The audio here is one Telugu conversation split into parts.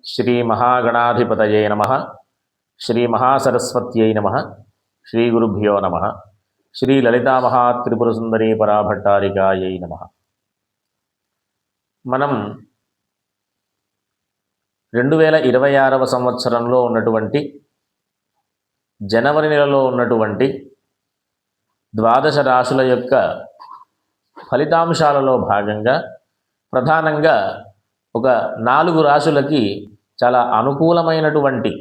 శ్రీ మహాగణాధిపతయే నమః. శ్రీ మహాసరస్వత్యై నమః. శ్రీ గురుభ్యో నమః. శ్రీ లలితామహాత్రిపురసుందరీ పరాభట్టారికాయై నమః. మనం 2026వ సంవత్సరంలో ఉన్నటువంటి జనవరి నెలలో ఉన్నటువంటి ద్వాదశ రాశుల యొక్క ఫలితాంశాలలో భాగంగా ప్రధానంగా ఒక 4 రాశులకి చాలా అనుకూలమైనటువంటి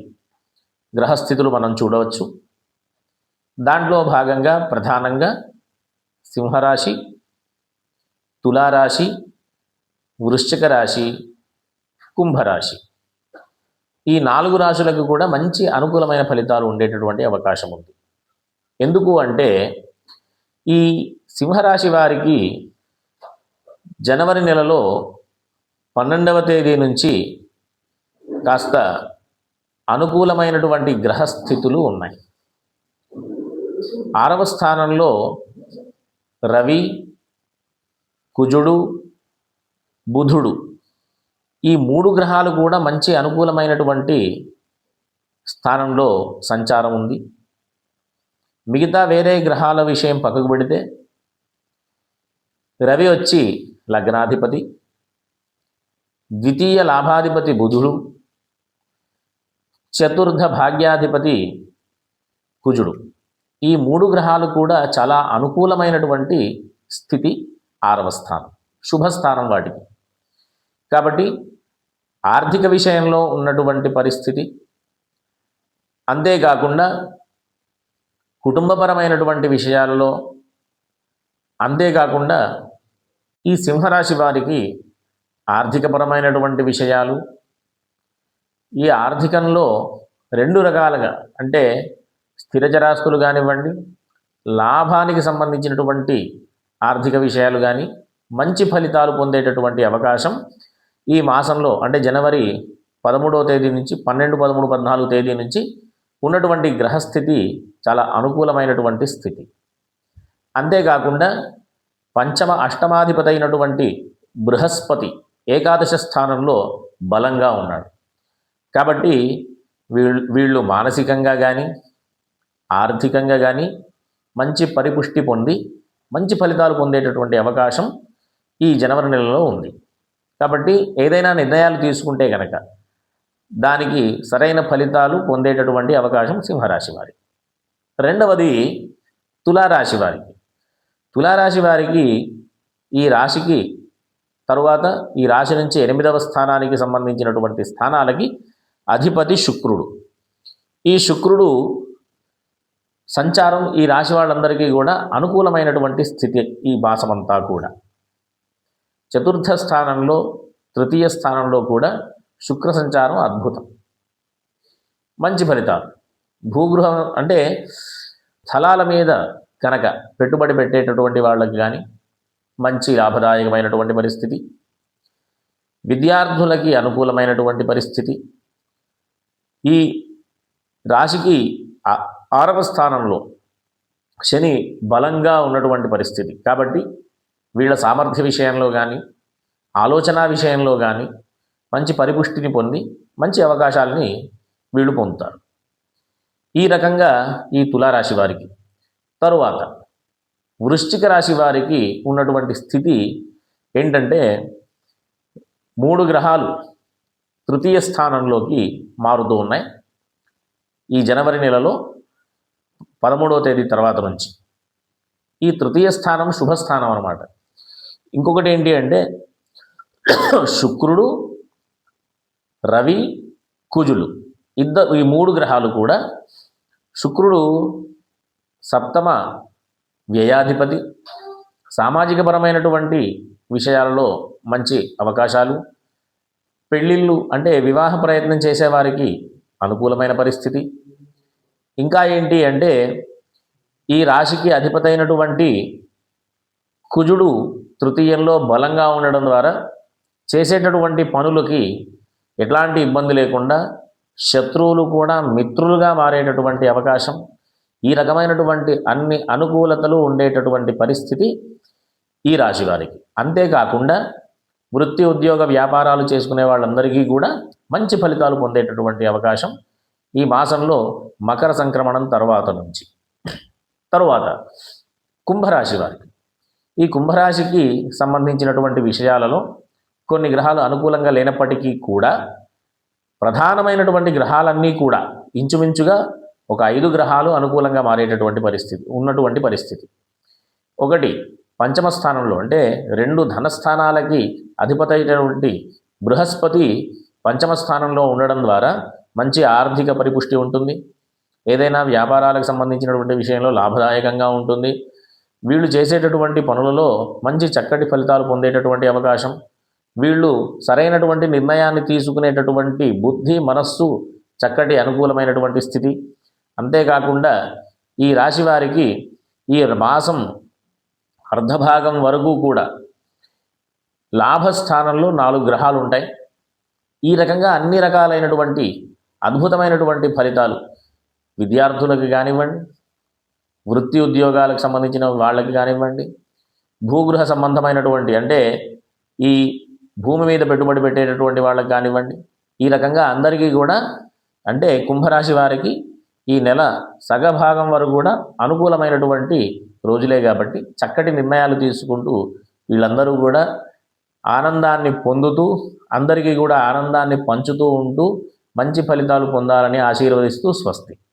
గ్రహస్థితులు మనం చూడవచ్చు. దాంట్లో భాగంగా ప్రధానంగా సింహరాశి, తులారాశి, వృశ్చిక రాశి, కుంభరాశి, ఈ 4 రాశులకు కూడా మంచి అనుకూలమైన ఫలితాలు ఉండేటటువంటి అవకాశం ఉంది. ఎందుకు అంటే ఈ సింహరాశి వారికి జనవరి నెలలో 12వ తేదీ నుంచి కాస్త అనుకూలమైనటువంటి గ్రహస్థితులు ఉన్నాయి. 6వ స్థానంలో రవి, కుజుడు, బుధుడు, ఈ 3 గ్రహాలు కూడా మంచి అనుకూలమైనటువంటి స్థానంలో సంచారం ఉంది. మిగతా వేరే గ్రహాల విషయం పక్కకు పెడితే రవి వచ్చి లగ్నాధిపతి, ద్వితీయ లాభాధిపతి బుధుడు, చతుర్థ భాగ్యాధిపతి కుజుడు, ఈ 3 గ్రహాలు కూడా చాలా అనుకూలమైనటువంటి స్థితి. 6వ స్థానం శుభస్థానం వాటికి. కాబట్టి ఆర్థిక విషయంలో ఉన్నటువంటి పరిస్థితి, అంతేకాకుండా కుటుంబపరమైనటువంటి విషయాలలో, అంతేకాకుండా ఈ సింహరాశి వారికి ఆర్థికపరమైనటువంటి విషయాలు, ఈ ఆర్థికంలో 2 రకాలుగా అంటే స్థిరచరాస్తులు కానివ్వండి, లాభానికి సంబంధించినటువంటి ఆర్థిక విషయాలు కానీ మంచి ఫలితాలు పొందేటటువంటి అవకాశం ఈ మాసంలో అంటే జనవరి 13వ తేదీ నుంచి 12, 13, 14 తేదీ నుంచి ఉన్నటువంటి గ్రహస్థితి చాలా అనుకూలమైనటువంటి స్థితి. అంతేకాకుండా పంచమ అష్టమాధిపతి అయినటువంటి బృహస్పతి ఏకాదశ స్థానంలో బలంగా ఉన్నాడు. కాబట్టి వీళ్ళు మానసికంగా కానీ ఆర్థికంగా కానీ మంచి పరిపుష్టి పొంది మంచి ఫలితాలు పొందేటటువంటి అవకాశం ఈ జనవరి నెలలో ఉంది. కాబట్టి ఏదైనా నిర్ణయాలు తీసుకుంటే కనుక దానికి సరైన ఫలితాలు పొందేటటువంటి అవకాశం సింహరాశి వారికి. రెండవది తులారాశి వారికి. తులారాశి వారికి ఈ రాశికి తరువాత ఈ రాశి నుంచి 8వ స్థానానికి సంబంధించినటువంటి స్థానాలకి అధిపతి శుక్రుడు. ఈ శుక్రుడు సంచారం ఈ రాశి వాళ్ళందరికీ కూడా అనుకూలమైనటువంటి స్థితి. ఈ మాసమంతా కూడా చతుర్థ స్థానంలో, తృతీయ స్థానంలో కూడా శుక్ర సంచారం అద్భుతం, మంచి ఫలితాలు. భూగృహం అంటే స్థలాల మీద కనుక పెట్టుబడి పెట్టేటటువంటి వాళ్ళకి కానీ మంచి లాభదాయకమైనటువంటి పరిస్థితి, విద్యార్థులకి అనుకూలమైనటువంటి పరిస్థితి. ఈ రాశికి 6వ స్థానంలో శని బలంగా ఉన్నటువంటి పరిస్థితి. కాబట్టి వీళ్ళ సామర్థ్య విషయంలో కానీ ఆలోచన విషయంలో కానీ మంచి పరిపుష్టిని పొంది మంచి అవకాశాలని వీళ్ళు పొందుతారు. ఈ రకంగా ఈ తులారాశి వారికి. తరువాత వృశ్చిక రాశి వారికి ఉన్నటువంటి స్థితి ఏంటంటే 3 గ్రహాలు తృతీయ స్థానంలోకి మారుతూ ఉన్నాయి ఈ జనవరి నెలలో 13వ తేదీ తర్వాత నుంచి. ఈ తృతీయ స్థానం శుభస్థానం అన్నమాట. ఇంకొకటి ఏంటి అంటే శుక్రుడు, రవి, కుజులు ఈ 3 గ్రహాలు కూడా, శుక్రుడు సప్తమ వ్యయాధిపతి, సామాజికపరమైనటువంటి విషయాలలో మంచి అవకాశాలు, పెళ్ళిళ్ళు అంటే వివాహ ప్రయత్నం చేసేవారికి అనుకూలమైన పరిస్థితి. ఇంకా ఏంటి అంటే ఈ రాశికి అధిపతి అయినటువంటి కుజుడు తృతీయంలో బలంగా ఉండడం ద్వారా చేసేటటువంటి పనులకి ఎట్లాంటి ఇబ్బంది లేకుండా శత్రువులు కూడా మిత్రులుగా మారేటటువంటి అవకాశం, ఈ రకమైనటువంటి అన్ని అనుకూలతలు ఉండేటటువంటి పరిస్థితి ఈ రాశి వారికి. అంతేకాకుండా వృత్తి ఉద్యోగ వ్యాపారాలు చేసుకునే వాళ్ళందరికీ కూడా మంచి ఫలితాలు పొందేటటువంటి అవకాశం ఈ మాసంలో మకర సంక్రమణం తర్వాత నుంచి. తరువాత కుంభరాశి వారికి, ఈ కుంభరాశికి సంబంధించినటువంటి విషయాలలో కొన్ని గ్రహాలు అనుకూలంగా లేనప్పటికీ కూడా ప్రధానమైనటువంటి గ్రహాలన్నీ కూడా ఇంచుమించుగా ఒక 5 గ్రహాలు అనుకూలంగా మారేటటువంటి పరిస్థితి. ఒకటి పంచమ స్థానంలో, అంటే 2 ధనస్థానాలకి అధిపతి అయినటువంటి బృహస్పతి పంచమ స్థానంలో ఉండడం ద్వారా మంచి ఆర్థిక పరిపుష్టి ఉంటుంది. ఏదైనా వ్యాపారాలకు సంబంధించినటువంటి విషయంలో లాభదాయకంగా ఉంటుంది. వీళ్ళు చేసేటటువంటి పనులలో మంచి చక్కటి ఫలితాలు పొందేటటువంటి అవకాశం, వీళ్ళు సరైనటువంటి నిర్ణయాన్ని తీసుకునేటటువంటి బుద్ధి, మనస్సు చక్కటి అనుకూలమైనటువంటి స్థితి. అంతేకాకుండా ఈ రాశి వారికి ఈ మాసం అర్ధభాగం వరకు కూడా లాభస్థానంలో 4 గ్రహాలు ఉంటాయి. ఈ రకంగా అన్ని రకాలైనటువంటి అద్భుతమైనటువంటి ఫలితాలు విద్యార్థులకు కానివ్వండి, వృత్తి ఉద్యోగాలకు సంబంధించిన వాళ్ళకి కానివ్వండి, భూగృహ సంబంధమైనటువంటి అంటే ఈ భూమి మీద పెట్టుబడి పెట్టేటటువంటి వాళ్ళకి కానివ్వండి, ఈ రకంగా అందరికీ కూడా, అంటే కుంభరాశి వారికి ఈ నెల సగభాగం వరకు కూడా అనుకూలమైనటువంటి రోజులే కాబట్టి చక్కటి నిర్ణయాలు తీసుకుంటూ వీళ్ళందరూ కూడా ఆనందాన్ని పొందుతూ, అందరికీ కూడా ఆనందాన్ని పంచుతూ ఉంటూ మంచి ఫలితాలు పొందాలని ఆశీర్వదిస్తూ స్వస్తి.